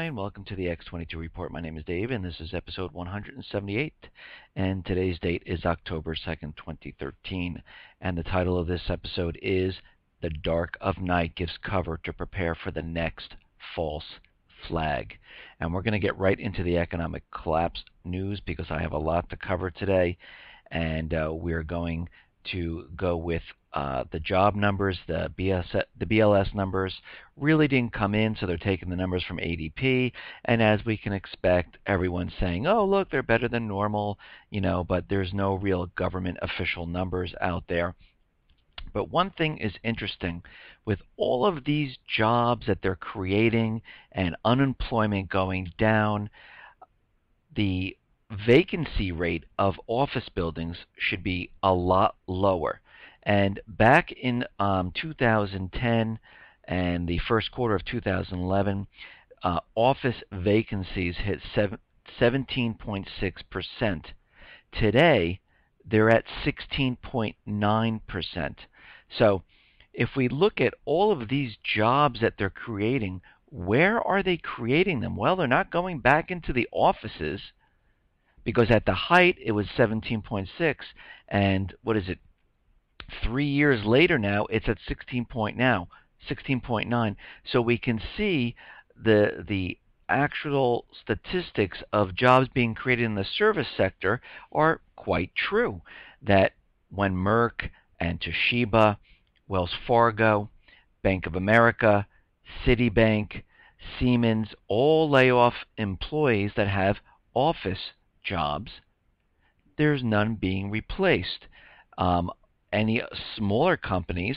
and welcome to the X22 Report. My name is Dave, and this is episode 178, and today's date is October 2nd, 2013, and the title of this episode is The Dark of Night Gives Cover to Prepare for the Next False Flag. And we're going to get right into the economic collapse news because I have a lot to cover today, and we're going to go with the job numbers. The BLS numbers really didn't come in, so they're taking the numbers from ADP, and as we can expect, everyone's saying, oh, look, they're better than normal, but there's no real government official numbers out there. But one thing is interesting. With all of these jobs that they're creating and unemployment going down, the vacancy rate of office buildings should be a lot lower. And back in 2010 and the first quarter of 2011, office vacancies hit 17.6%. Today, they're at 16.9%. So if we look at all of these jobs that they're creating, where are they creating them? Well, they're not going back into the offices, because at the height it was 17.6, and what is it? 3 years later now it's at 16.9. So we can see the actual statistics of jobs being created in the service sector are quite true. That when Merck and Toshiba, Wells Fargo, Bank of America, Citibank, Siemens all lay off employees that have office jobs, there's none being replaced. Any smaller companies,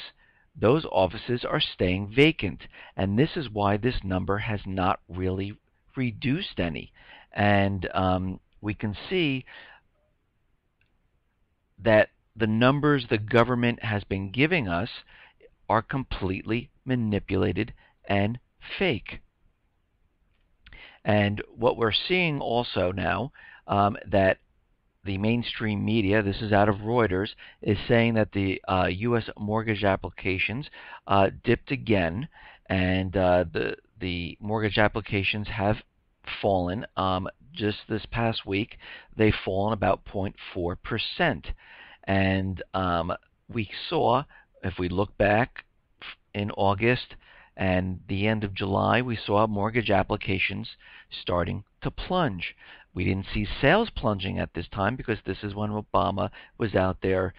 those offices are staying vacant, and this is why this number has not really reduced any. And we can see that the numbers the government has been giving us are completely manipulated and fake. And what we're seeing also now, that the mainstream media, this is out of Reuters, is saying that the U.S. mortgage applications dipped again, and the mortgage applications have fallen. Just this past week, they've fallen about 0.4%. And we saw, if we look back in August and the end of July, we saw mortgage applications starting to plunge. We didn't see sales plunging at this time because this is when Obama was out there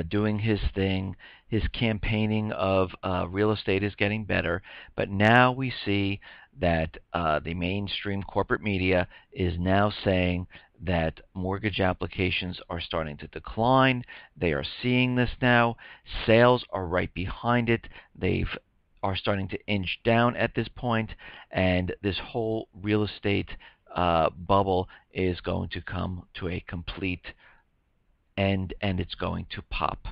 doing his thing, his campaigning of real estate is getting better. But now we see that the mainstream corporate media is now saying that mortgage applications are starting to decline. They are seeing this now. Sales are right behind it. They are starting to inch down at this point, and this whole real estate bubble is going to come to a complete end, and it's going to pop.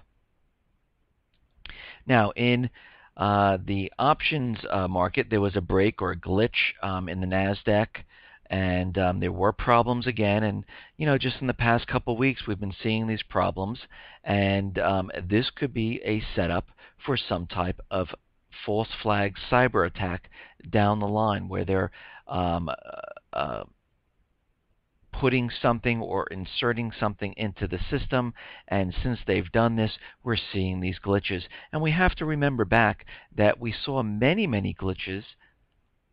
Now, in the options market, there was a break or a glitch in the NASDAQ, and there were problems again. And just in the past couple of weeks, we've been seeing these problems, and this could be a setup for some type of false flag cyber attack down the line, where they're putting something or inserting something into the system, and since they've done this, we're seeing these glitches. And we have to remember back that we saw many glitches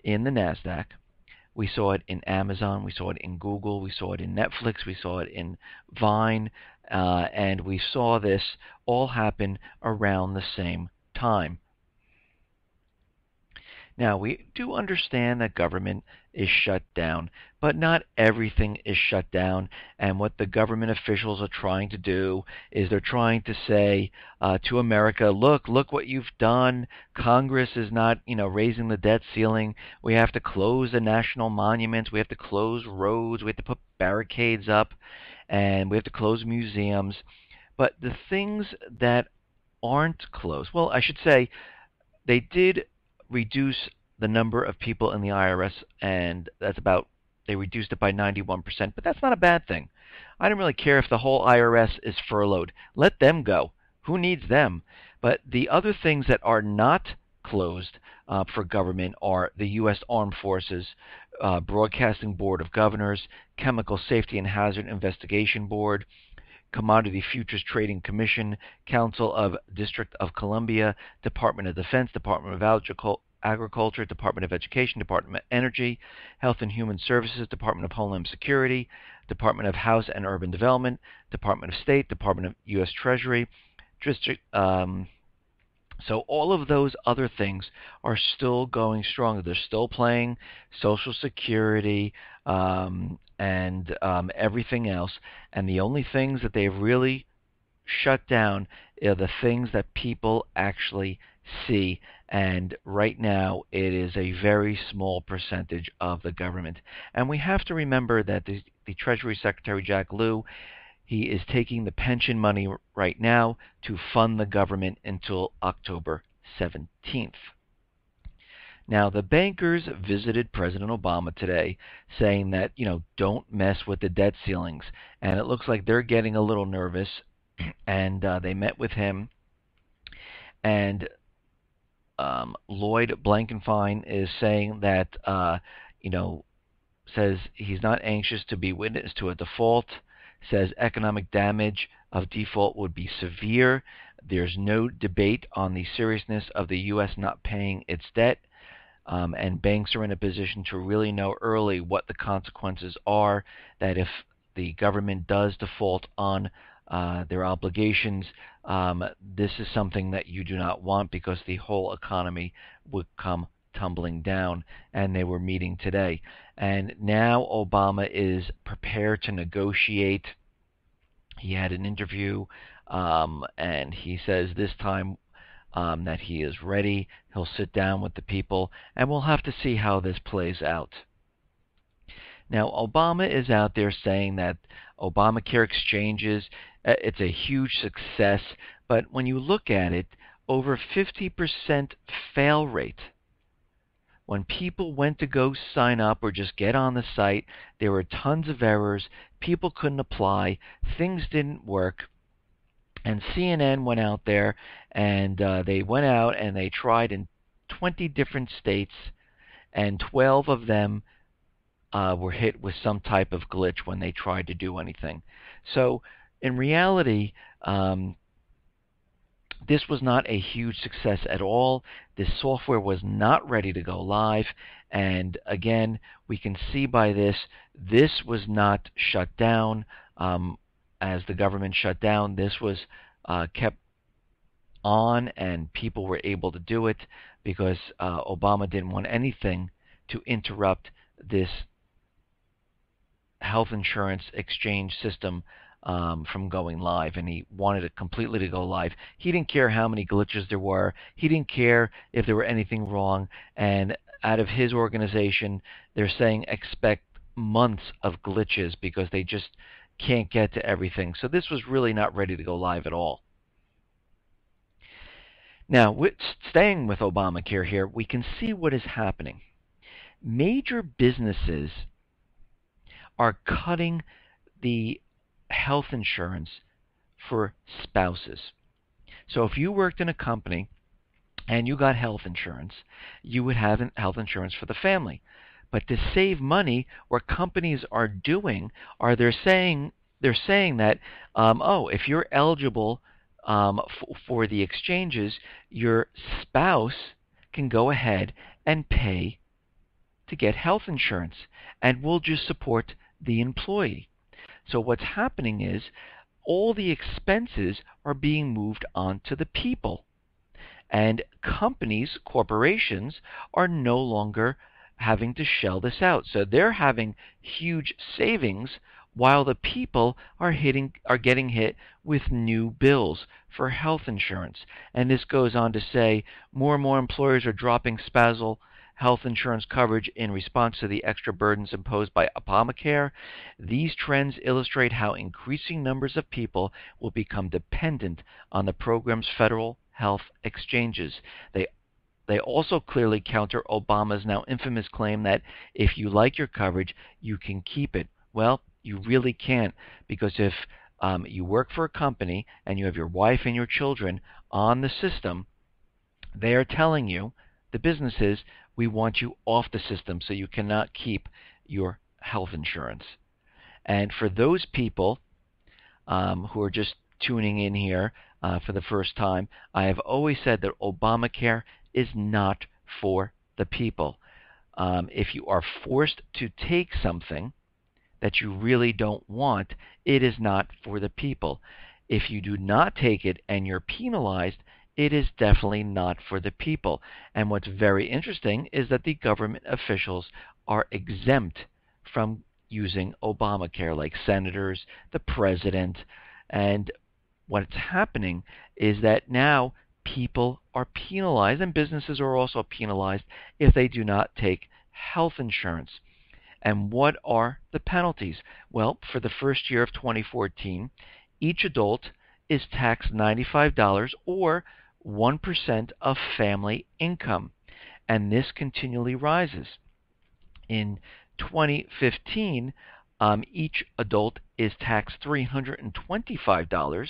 in the NASDAQ. We saw it in Amazon, we saw it in Google, we saw it in Netflix, we saw it in Vine, and we saw this all happen around the same time. Now, we do understand that government is shut down, but not everything is shut down. And what the government officials are trying to do is they're trying to say to America, look what you've done. Congress is not, raising the debt ceiling. We have to close the national monuments. We have to close roads. We have to put barricades up, and we have to close museums. But the things that aren't closed, well, I should say, they did reduce the number of people in the IRS, and they reduced it by 91%, but that's not a bad thing. I don't really care if the whole IRS is furloughed. Let them go. Who needs them? But the other things that are not closed for government are the U.S. Armed Forces, Broadcasting Board of Governors, Chemical Safety and Hazard Investigation Board, Commodity Futures Trading Commission, Council of District of Columbia, Department of Defense, Department of Agriculture, Department of Education, Department of Energy, Health and Human Services, Department of Homeland Security, Department of House and Urban Development, Department of State, Department of U.S. Treasury, District. So all of those other things are still going strong. They're still playing Social Security and everything else. And the only things that they've really shut down are the things that people actually see. And right now, it is a very small percentage of the government. And we have to remember that the Treasury Secretary, Jack Lew, he is taking the pension money right now to fund the government until October 17th. Now, the bankers visited President Obama today saying that, don't mess with the debt ceilings. And it looks like they're getting a little nervous. And they met with him. And Lloyd Blankfein is saying that, says he's not anxious to be witness to a default. Says economic damage of default would be severe. There's no debate on the seriousness of the U.S. not paying its debt, and banks are in a position to really know early what the consequences are, that if the government does default on their obligations, this is something that you do not want because the whole economy would come tumbling down. And they were meeting today. And now Obama is prepared to negotiate. He had an interview, and he says this time that he is ready. He'll sit down with the people, and we'll have to see how this plays out. Now, Obama is out there saying that Obamacare exchanges, it's a huge success, but when you look at it, over 50% fail rate. When people went to go sign up or just get on the site, there were tons of errors. People couldn't apply. Things didn't work. And CNN went out there, and they went out and they tried in 20 different states, and 12 of them were hit with some type of glitch when they tried to do anything. So in reality, this was not a huge success at all. This software was not ready to go live. And again, we can see by this was not shut down as the government shut down. This was kept on, and people were able to do it because Obama didn't want anything to interrupt this health insurance exchange system from going live, and he wanted it completely to go live. He didn't care how many glitches there were. He didn't care if there were anything wrong. And out of his organization, they're saying expect months of glitches because they just can't get to everything. So this was really not ready to go live at all. Now, staying with Obamacare here, we can see what is happening. Major businesses are cutting the health insurance for spouses. So if you worked in a company and you got health insurance, you would have health insurance for the family. But to save money, what companies are doing are they're saying that if you're eligible for the exchanges, your spouse can go ahead and pay to get health insurance, and we'll just support the employee. So what's happening is all the expenses are being moved onto the people. And companies, corporations, are no longer having to shell this out. So they're having huge savings while the people are getting hit with new bills for health insurance. And this goes on to say more and more employers are dropping spousal health insurance coverage in response to the extra burdens imposed by Obamacare. These trends illustrate how increasing numbers of people will become dependent on the program's federal health exchanges. They also clearly counter Obama's now infamous claim that if you like your coverage, you can keep it. Well, you really can't, because if you work for a company and you have your wife and your children on the system, they are telling you, the businesses, We want you off the system so you cannot keep your health insurance. And for those people who are just tuning in here for the first time, I have always said that Obamacare is not for the people. If you are forced to take something that you really don't want, it is not for the people. If you do not take it and you're penalized, it is definitely not for the people. And what's very interesting is that the government officials are exempt from using Obamacare, like senators, the president. And what's happening is that now people are penalized, and businesses are also penalized if they do not take health insurance. And what are the penalties? Well, for the first year of 2014, each adult is taxed $95 or 1% of family income, and this continually rises. In 2015, each adult is taxed $325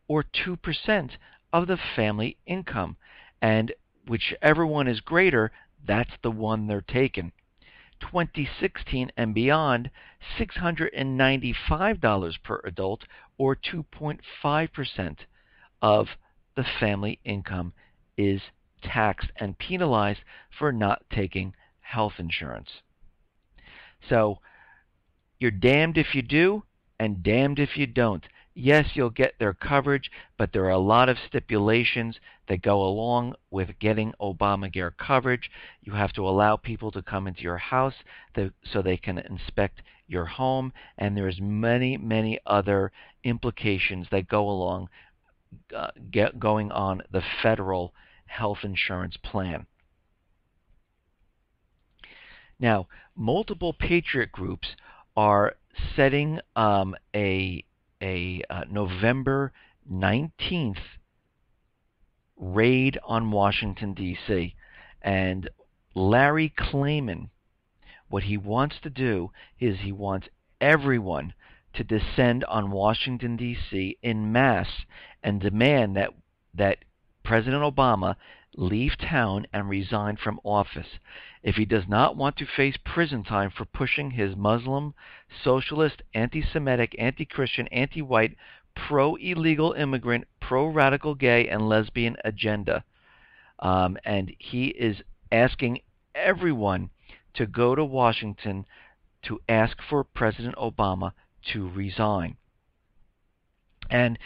or 2% of the family income, and whichever one is greater, that's the one they're taking. 2016 and beyond, $695 per adult or 2.5% of the family income is taxed and penalized for not taking health insurance. So you're damned if you do and damned if you don't. Yes, you'll get their coverage, but there are a lot of stipulations that go along with getting Obamacare coverage. You have to allow people to come into your house so they can inspect your home, and there's many, many other implications that go along going on the federal health insurance plan. Now, multiple patriot groups are setting a November 19th raid on Washington, D.C. And Larry Klayman, what he wants to do is he wants everyone to descend on Washington, D.C. en masse and demand that President Obama leave town and resign from office. If he does not want to face prison time for pushing his Muslim, socialist, anti-Semitic, anti-Christian, anti-white, pro-illegal immigrant, pro-radical gay, and lesbian agenda. And he is asking everyone to go to Washington to ask for President Obama to resign. And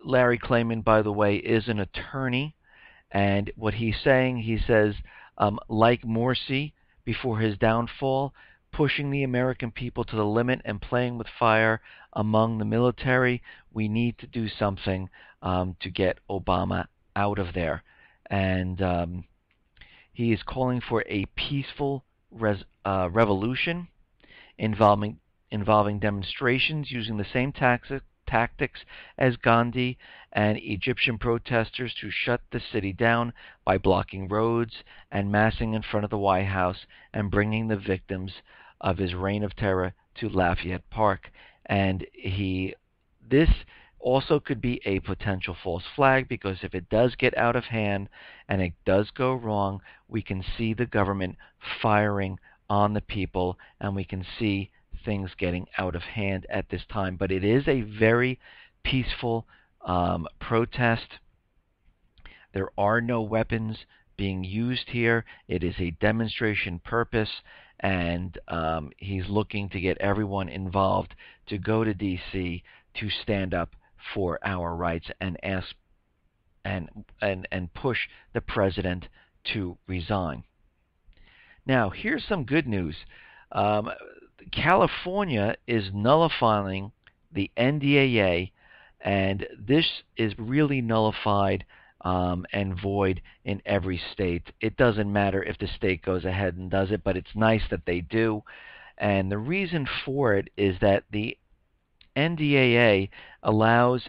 Larry Klayman, by the way, is an attorney. And what he's saying, he says, like Morsi before his downfall, pushing the American people to the limit and playing with fire among the military, we need to do something to get Obama out of there. And he is calling for a peaceful revolution involving demonstrations using the same tactics as Gandhi and Egyptian protesters to shut the city down by blocking roads and massing in front of the White House and bringing the victims of his reign of terror to Lafayette Park. And this also could be a potential false flag, because if it does get out of hand and it does go wrong, we can see the government firing on the people, and we can see things getting out of hand at this time. But it is a very peaceful protest. There are no weapons being used here. It is a demonstration purpose, and he's looking to get everyone involved to go to D.C. to stand up for our rights and ask and push the president to resign. Now, here's some good news. California is nullifying the NDAA, and this is really nullified and void in every state. It doesn't matter if the state goes ahead and does it, but it's nice that they do. And the reason for it is that the NDAA allows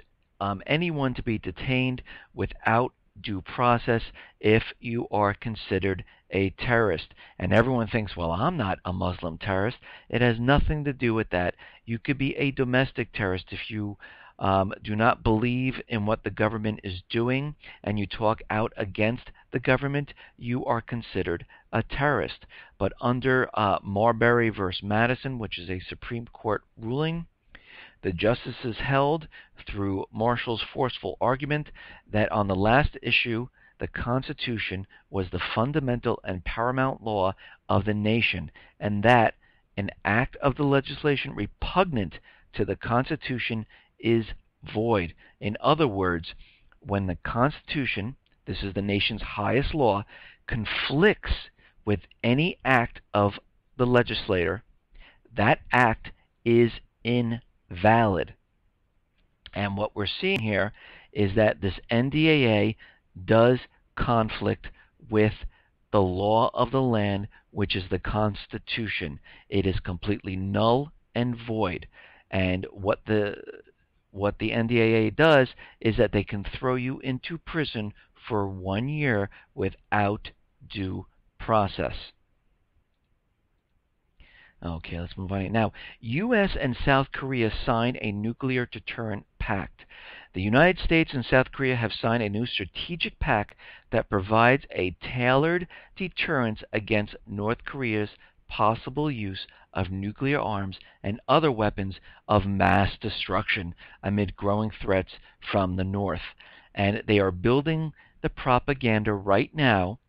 anyone to be detained without due process if you are considered a terrorist. And everyone thinks, well, I'm not a Muslim terrorist. It has nothing to do with that. You could be a domestic terrorist if you do not believe in what the government is doing, and you talk out against the government, you are considered a terrorist. But under Marbury versus Madison, which is a Supreme Court ruling, the justices held, through Marshall's forceful argument, that on the last issue, the Constitution was the fundamental and paramount law of the nation, and that an act of the legislation repugnant to the Constitution is void. In other words, when the Constitution, this is the nation's highest law, conflicts with any act of the legislator, that act is invalid. And what we're seeing here is that this NDAA does conflict with the law of the land, which is the Constitution. It is completely null and void. And what the NDAA does is that they can throw you into prison for 1 year without due process. Okay, let's move on. Now, U.S. and South Korea signed a nuclear deterrent pact. The United States and South Korea have signed a new strategic pact that provides a tailored deterrence against North Korea's possible use of nuclear arms and other weapons of mass destruction amid growing threats from the North. And they are building the propaganda right now,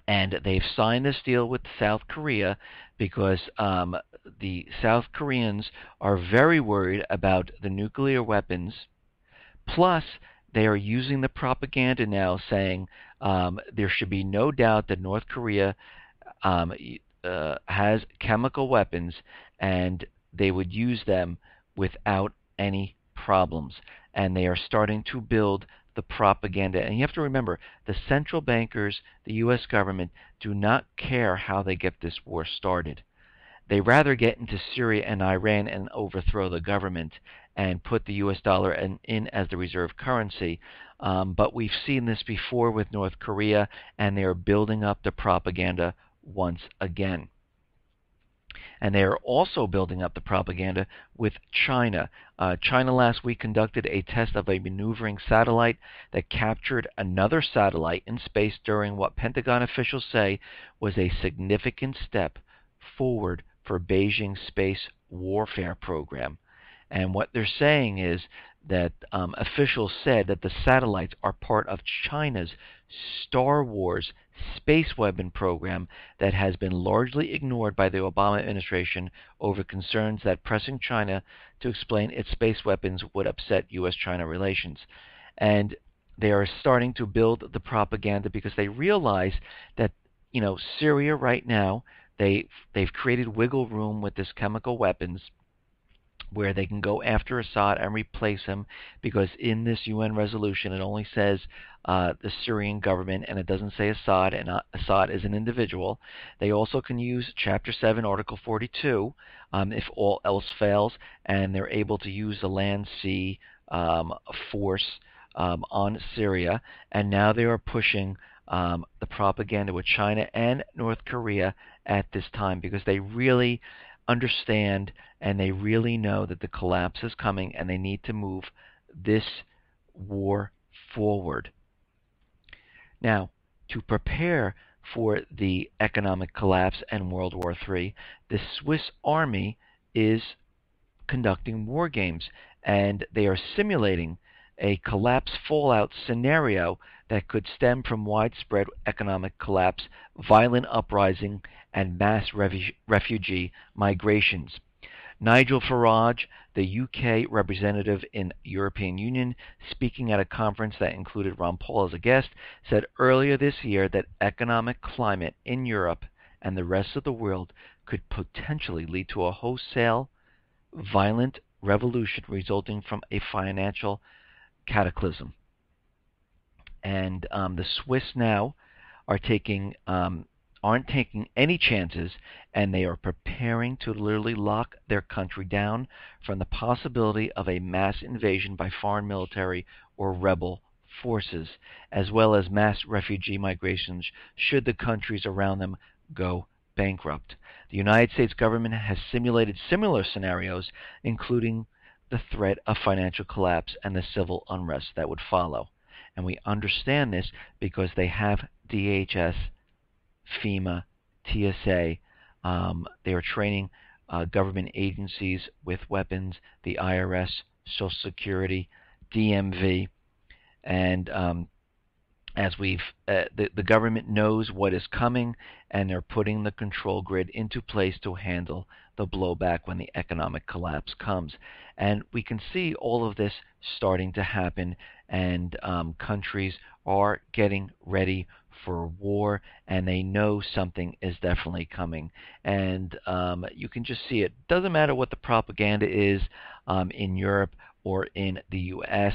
and they've signed this deal with South Korea because the South Koreans are very worried about the nuclear weapons. Plus, they are using the propaganda now, saying there should be no doubt that North Korea has chemical weapons, and they would use them without any problems. And they are starting to build the propaganda. And you have to remember, the central bankers, the U.S. government, do not care how they get this war started. They rather get into Syria and Iran and overthrow the government and put the U.S. dollar in as the reserve currency. But we've seen this before with North Korea, and they are building up the propaganda once again. And they are also building up the propaganda with China. China last week conducted a test of a maneuvering satellite that captured another satellite in space during what Pentagon officials say was a significant step forward for Beijing's space warfare program. And what they're saying is that officials said that the satellites are part of China's Star Wars space weapon program that has been largely ignored by the Obama administration over concerns that pressing China to explain its space weapons would upset U.S.-China relations. And they are starting to build the propaganda because they realize that, Syria right now, they've created wiggle room with this chemical weapons where they can go after Assad and replace him, because in this UN resolution it only says the Syrian government, and it doesn't say Assad, and Assad is an individual. They also can use Chapter 7, Article 42, if all else fails, and they're able to use the land-sea force on Syria. And now they are pushing the propaganda with China and North Korea at this time, because they really understand and they really know that the collapse is coming, and they need to move this war forward. Now, to prepare for the economic collapse and World War III, the Swiss Army is conducting war games, and they are simulating a collapse fallout scenario that could stem from widespread economic collapse, violent uprising, and mass refugee migrations. Nigel Farage, the UK representative in European Union, speaking at a conference that included Ron Paul as a guest, said earlier this year that economic climate in Europe and the rest of the world could potentially lead to a wholesale, violent revolution resulting from a financial cataclysm. And the Swiss now are aren't taking any chances, and they are preparing to literally lock their country down from the possibility of a mass invasion by foreign military or rebel forces, as well as mass refugee migrations should the countries around them go bankrupt. The United States government has simulated similar scenarios, including the threat of financial collapse and the civil unrest that would follow. And we understand this because they have DHS, FEMA, TSA. They are training government agencies with weapons, the IRS, Social Security, DMV, and as the government knows what is coming, and they're putting the control grid into place to handle the blowback when the economic collapse comes. And we can see all of this starting to happen, and countries are getting ready for war, and they know something is definitely coming. And you can just see it. Doesn't matter what the propaganda is in Europe or in the U.S.,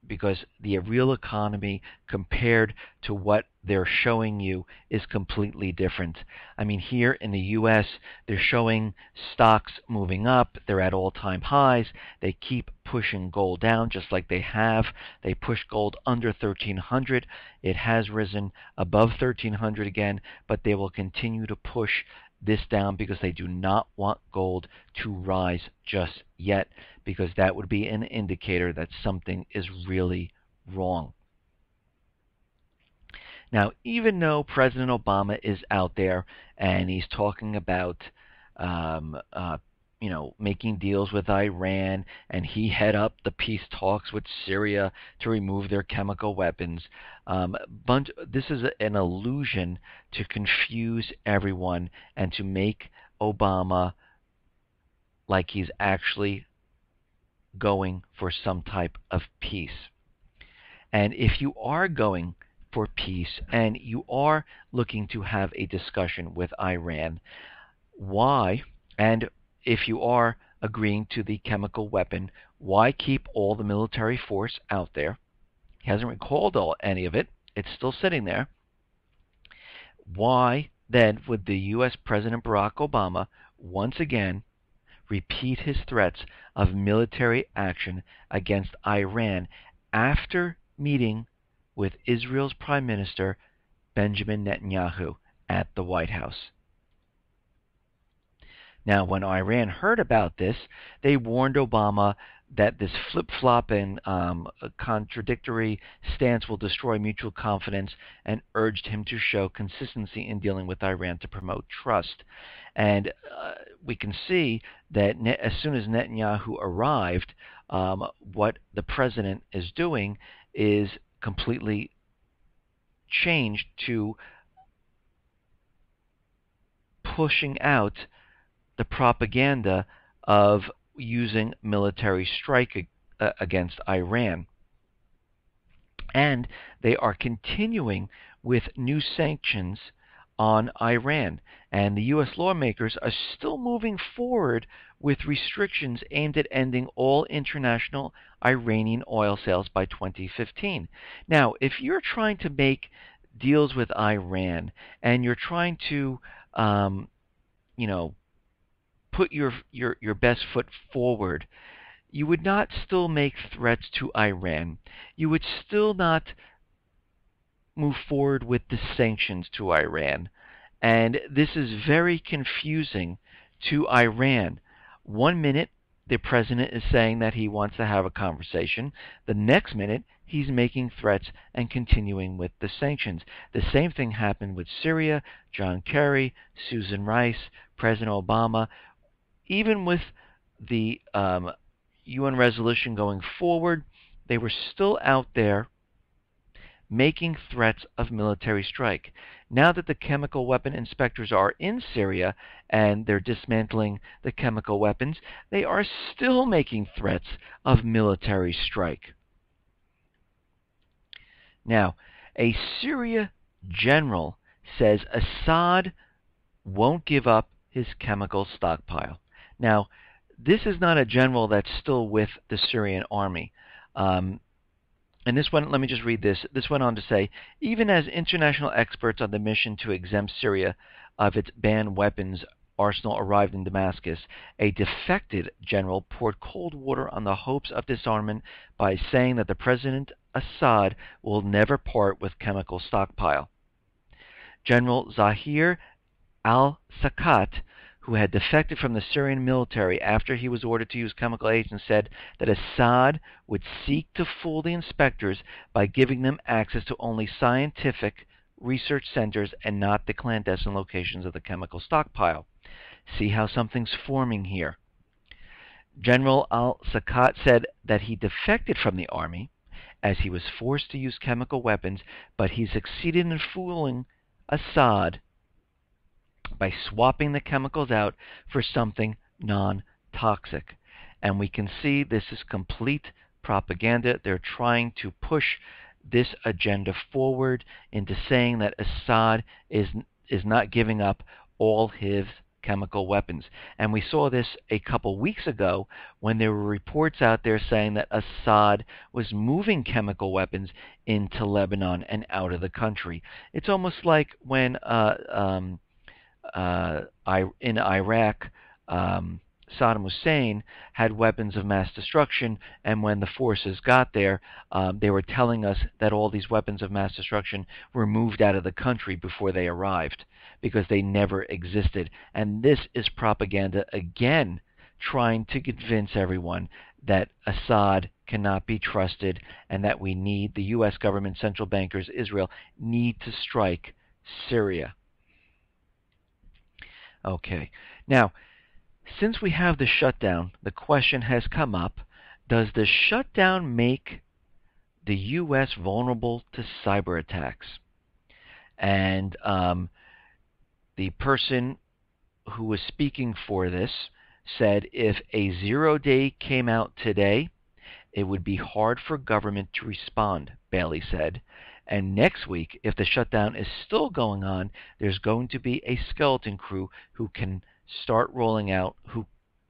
because the real economy compared to what they're showing you is completely different. I mean, here in the U.S., they're showing stocks moving up. They're at all-time highs. They keep pushing gold down just like they have. They push gold under 1,300. It has risen above 1,300 again, but they will continue to push this down because they do not want gold to rise just yet, because that would be an indicator that something is really wrong. Now, even though President Obama is out there and he's talking about making deals with Iran, and he head up the peace talks with Syria to remove their chemical weapons. This is an illusion to confuse everyone and to make Obama like he's actually going for some type of peace. And if you are going for peace and you are looking to have a discussion with Iran, why, and if you are agreeing to the chemical weapon, why keep all the military force out there? He hasn't recalled any of it. It's still sitting there. Why then would the U.S. President Barack Obama once again repeat his threats of military action against Iran after meeting with Israel's Prime Minister Benjamin Netanyahu at the White House? Now, when Iran heard about this, they warned Obama that this flip-flop and contradictory stance will destroy mutual confidence, and urged him to show consistency in dealing with Iran to promote trust. And we can see that as soon as Netanyahu arrived, what the president is doing is completely changed to pushing out the propaganda of using military strike against Iran. And they are continuing with new sanctions on Iran. And the U.S. lawmakers are still moving forward with restrictions aimed at ending all international Iranian oil sales by 2015. Now, if you're trying to make deals with Iran and you're trying to, put your best foot forward, you would not still make threats to Iran. You would still not move forward with the sanctions to Iran. And this is very confusing to Iran. 1 minute, the president is saying that he wants to have a conversation. The next minute, he's making threats and continuing with the sanctions. The same thing happened with Syria, John Kerry, Susan Rice, President Obama. Even with the UN resolution going forward, they were still out there making threats of military strike. Now that the chemical weapon inspectors are in Syria and they're dismantling the chemical weapons, they are still making threats of military strike. Now, a Syria general says Assad won't give up his chemical stockpile. Now, this is not a general that's still with the Syrian army. And this one, let me just read this. This went on to say, even as international experts on the mission to exempt Syria of its banned weapons arsenal arrived in Damascus, a defected general poured cold water on the hopes of disarmament by saying that the President Assad will never part with chemical stockpile. General Zahir al-Sakat, who had defected from the Syrian military after he was ordered to use chemical agents, said that Assad would seek to fool the inspectors by giving them access to only scientific research centers and not the clandestine locations of the chemical stockpile. See how something's forming here. General al-Sakat said that he defected from the army as he was forced to use chemical weapons, but he succeeded in fooling Assad by swapping the chemicals out for something non-toxic. And we can see this is complete propaganda. They're trying to push this agenda forward into saying that Assad is not giving up all his chemical weapons. And we saw this a couple weeks ago when there were reports out there saying that Assad was moving chemical weapons into Lebanon and out of the country. It's almost like when in Iraq, Saddam Hussein had weapons of mass destruction, and when the forces got there, they were telling us that all these weapons of mass destruction were moved out of the country before they arrived, because they never existed. And this is propaganda again, trying to convince everyone that Assad cannot be trusted and that we need, the U.S. government, central bankers, Israel, need to strike Syria. Okay, now, since we have the shutdown, the question has come up, does the shutdown make the U.S. vulnerable to cyber attacks? And the person who was speaking for this said if a 0-day came out today, it would be hard for government to respond, Bailey said. And next week, if the shutdown is still going on, there's going to be a skeleton crew who can start rolling out, who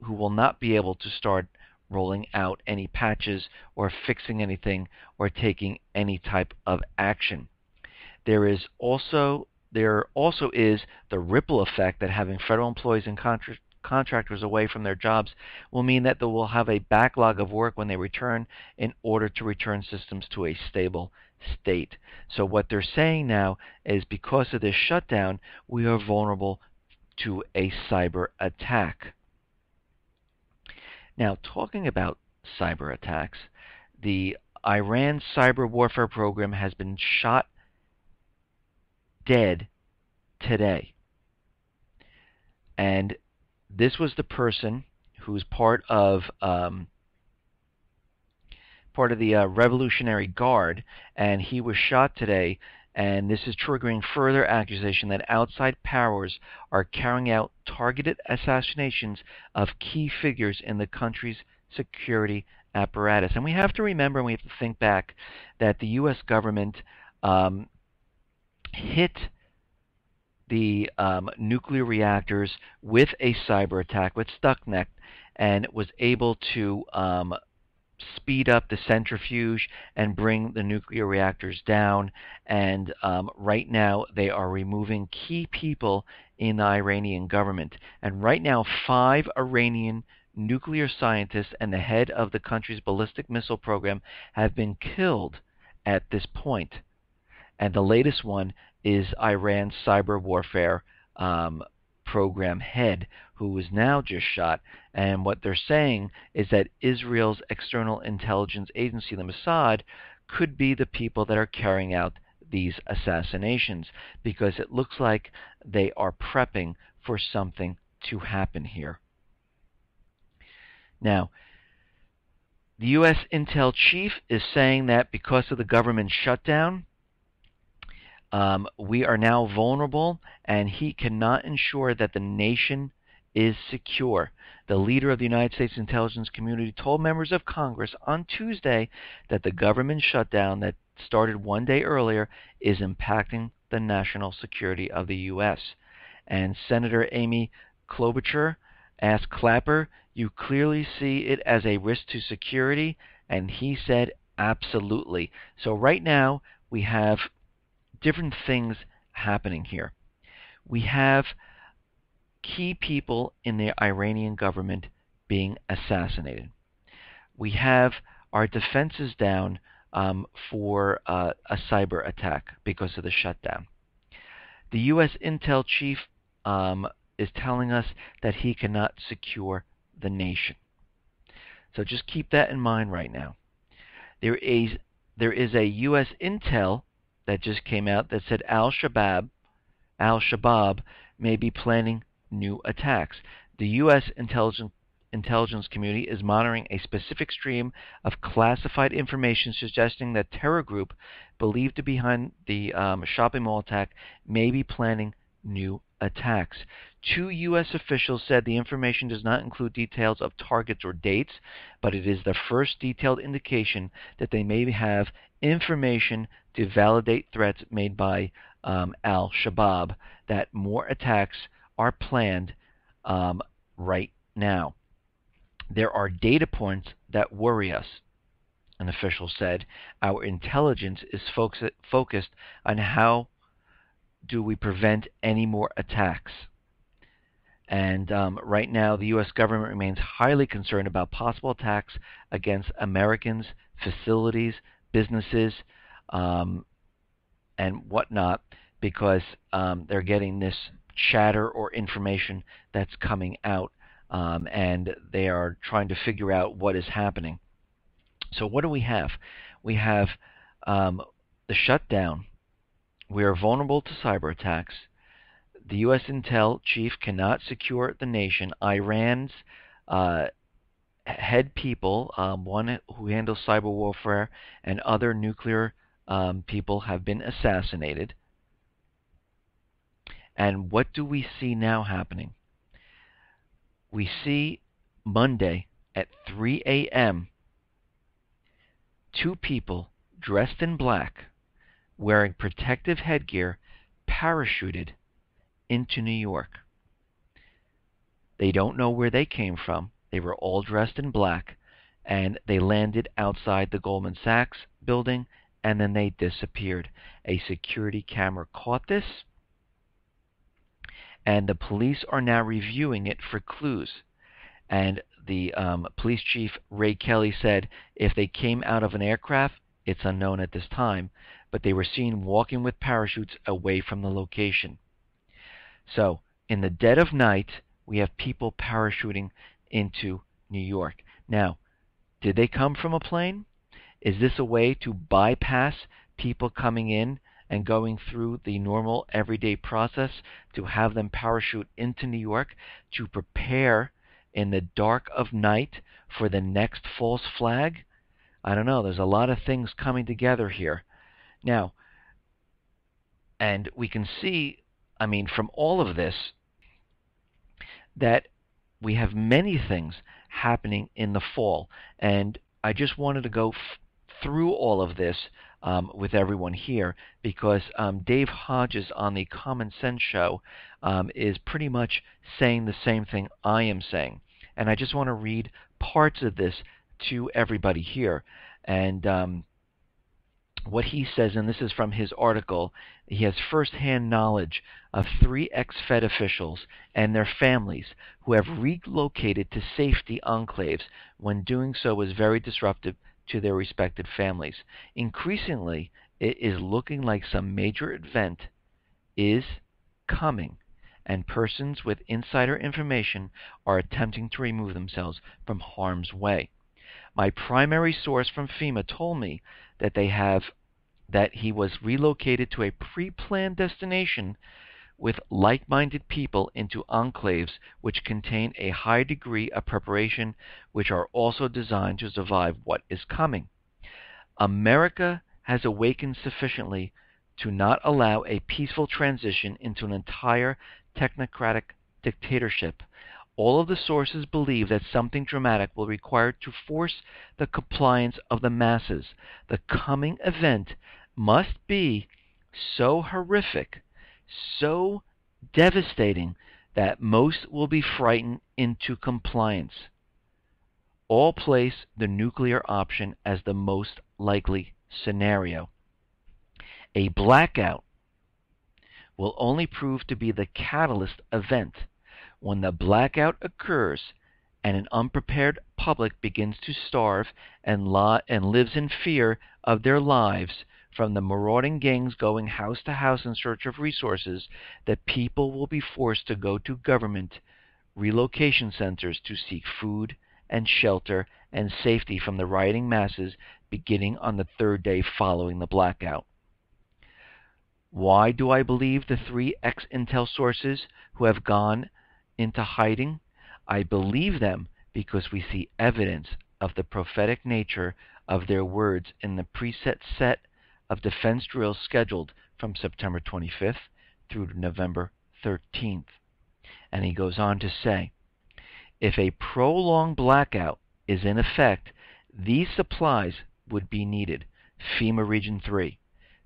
will not be able to start rolling out any patches or fixing anything or taking any type of action. There also is the ripple effect that having federal employees and contractors away from their jobs will mean that they will have a backlog of work when they return in order to return systems to a stable state. So what they're saying now is because of this shutdown, we are vulnerable to a cyber attack. Now, talking about cyber attacks, the Iran cyber warfare program has been shot dead today. And this was the person who's part of the Revolutionary Guard, and he was shot today. And this is triggering further accusation that outside powers are carrying out targeted assassinations of key figures in the country's security apparatus. And we have to remember, and we have to think back, that the U.S. government hit the nuclear reactors with a cyber attack, with Stuxnet, and was able to speed up the centrifuge and bring the nuclear reactors down. And right now they are removing key people in the Iranian government. And right now 5 Iranian nuclear scientists and the head of the country's ballistic missile program have been killed at this point. And the latest one is Iran's cyber warfare program head, who was now just shot. And what they're saying is that Israel's external intelligence agency, the Mossad, could be the people that are carrying out these assassinations, because it looks like they are prepping for something to happen here. Now, the U.S. Intel chief is saying that because of the government shutdown, we are now vulnerable, and he cannot ensure that the nation is secure. The leader of the United States intelligence community told members of Congress on Tuesday that the government shutdown that started 1 day earlier is impacting the national security of the U.S. And Senator Amy Klobuchar asked Clapper, "You clearly see it as a risk to security?" And he said, absolutely. So right now we have different things happening here. We have key people in the Iranian government being assassinated. We have our defenses down for a cyber attack because of the shutdown. The U.S. Intel chief is telling us that he cannot secure the nation. So just keep that in mind right now. There is a U.S. intel that just came out that said al-Shabaab may be planning new attacks. The U.S. intelligence community is monitoring a specific stream of classified information suggesting that terror group believed to be behind the shopping mall attack may be planning new attacks. Two U.S. officials said the information does not include details of targets or dates, but it is the first detailed indication that they may have information to validate threats made by al-Shabaab, that more attacks are planned right now. There are data points that worry us, an official said. Our intelligence is focused on how do we prevent any more attacks. And right now, the U.S. government remains highly concerned about possible attacks against Americans, facilities, businesses, and whatnot, because they're getting this chatter or information that's coming out, and they are trying to figure out what is happening. So what do we have? We have the shutdown. We are vulnerable to cyber attacks. The U.S. intel chief cannot secure the nation. Iran's head people, one who handles cyber warfare, and other nuclear people have been assassinated. And what do we see now happening? We see Monday at 3 a.m. two people dressed in black, wearing protective headgear, parachuted into New York. They don't know where they came from. They were all dressed in black, and they landed outside the Goldman Sachs building, and then they disappeared. A security camera caught this, and the police are now reviewing it for clues. And the police chief, Ray Kelly, said if they came out of an aircraft, it's unknown at this time, but they were seen walking with parachutes away from the location. So, in the dead of night, we have people parachuting into New York. Now, did they come from a plane? Is this a way to bypass people coming in and going through the normal everyday process to have them parachute into New York to prepare in the dark of night for the next false flag? I don't know. There's a lot of things coming together here. Now, and we can see, from all of this, that we have many things happening in the fall. And I just wanted to go through all of this with everyone here, because Dave Hodges on the Common Sense Show is pretty much saying the same thing I am saying. And I just want to read parts of this to everybody here. And what he says, and this is from his article, he has firsthand knowledge of 3 ex-Fed officials and their families who have relocated to safety enclaves when doing so was very disruptive to their respected families. Increasingly, it is looking like some major event is coming, and persons with insider information are attempting to remove themselves from harm's way. My primary source from FEMA told me that he was relocated to a pre-planned destination with like-minded people into enclaves which contain a high degree of preparation, which are also designed to survive what is coming. America has awakened sufficiently to not allow a peaceful transition into an entire technocratic dictatorship. All of the sources believe that something dramatic will require to force the compliance of the masses. The coming event must be so horrific, so devastating, that most will be frightened into compliance. All place the nuclear option as the most likely scenario. A blackout will only prove to be the catalyst event. When the blackout occurs and an unprepared public begins to starve and lives in fear of their lives, from the marauding gangs going house to house in search of resources that people will be forced to go to government relocation centers to seek food and shelter and safety from the rioting masses beginning on the third day following the blackout. Why do I believe the three ex-Intel sources who have gone into hiding? I believe them because we see evidence of the prophetic nature of their words in the preset set of defense drills scheduled from September 25th through November 13th. And he goes on to say, if a prolonged blackout is in effect, these supplies would be needed. FEMA Region 3.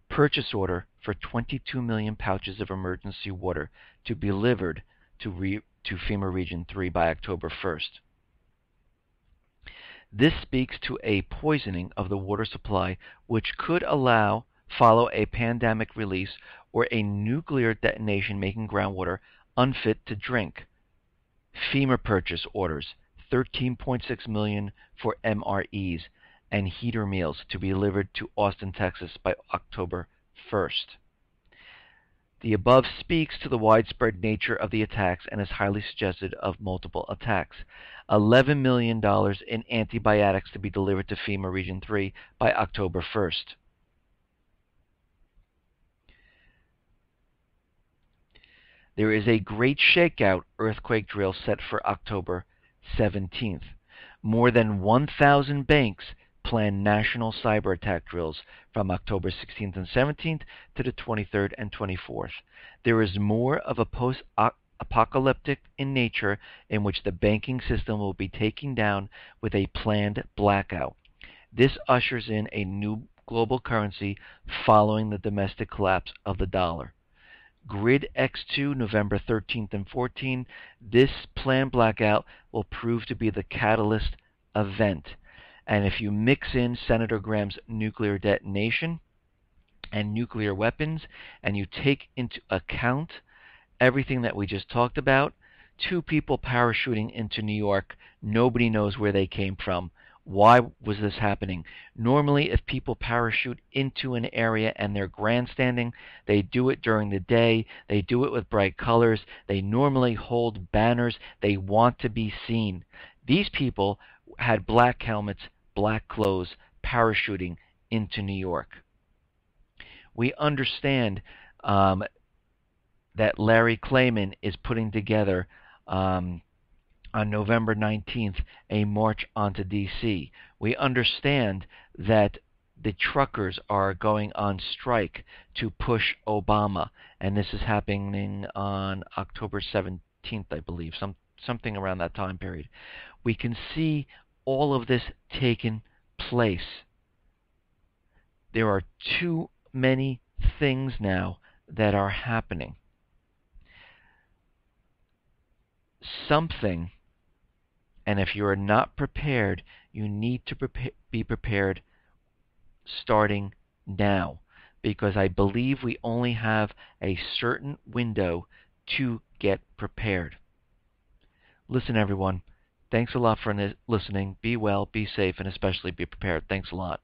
Purchase order for 22 million pouches of emergency water to be delivered to FEMA Region 3 by October 1st. This speaks to a poisoning of the water supply which could follow a pandemic release or a nuclear detonation making groundwater unfit to drink. FEMA purchase orders $13.6 million for MREs and heater meals to be delivered to Austin, Texas by October 1st. The above speaks to the widespread nature of the attacks and is highly suggestive of multiple attacks. $11 million in antibiotics to be delivered to FEMA Region 3 by October 1st. There is a great shakeout earthquake drill set for October 17th. More than 1,000 banks plan national cyber attack drills from October 16th and 17th to the 23rd and 24th. There is more of a post-apocalyptic in nature in which the banking system will be taken down with a planned blackout. This ushers in a new global currency following the domestic collapse of the dollar. Grid X2, November 13th and 14th. This planned blackout will prove to be the catalyst event. And if you mix in Senator Graham's nuclear detonation and nuclear weapons, and you take into account everything that we just talked about, 2 people parachuting into New York, nobody knows where they came from. Why was this happening? Normally, if people parachute into an area and they're grandstanding, they do it during the day. They do it with bright colors. They normally hold banners. They want to be seen. These people had black helmets, black clothes, parachuting into New York. We understand that Larry Klayman is putting together on November 19th, a march onto D.C. We understand that the truckers are going on strike to push Obama, and this is happening on October 17th, I believe, something around that time period. We can see all of this taking place. There are too many things now that are happening. Something, and if you are not prepared, you need to be prepared starting now, because I believe we only have a certain window to get prepared. Listen, everyone, thanks a lot for listening. Be well, be safe, and especially be prepared. Thanks a lot.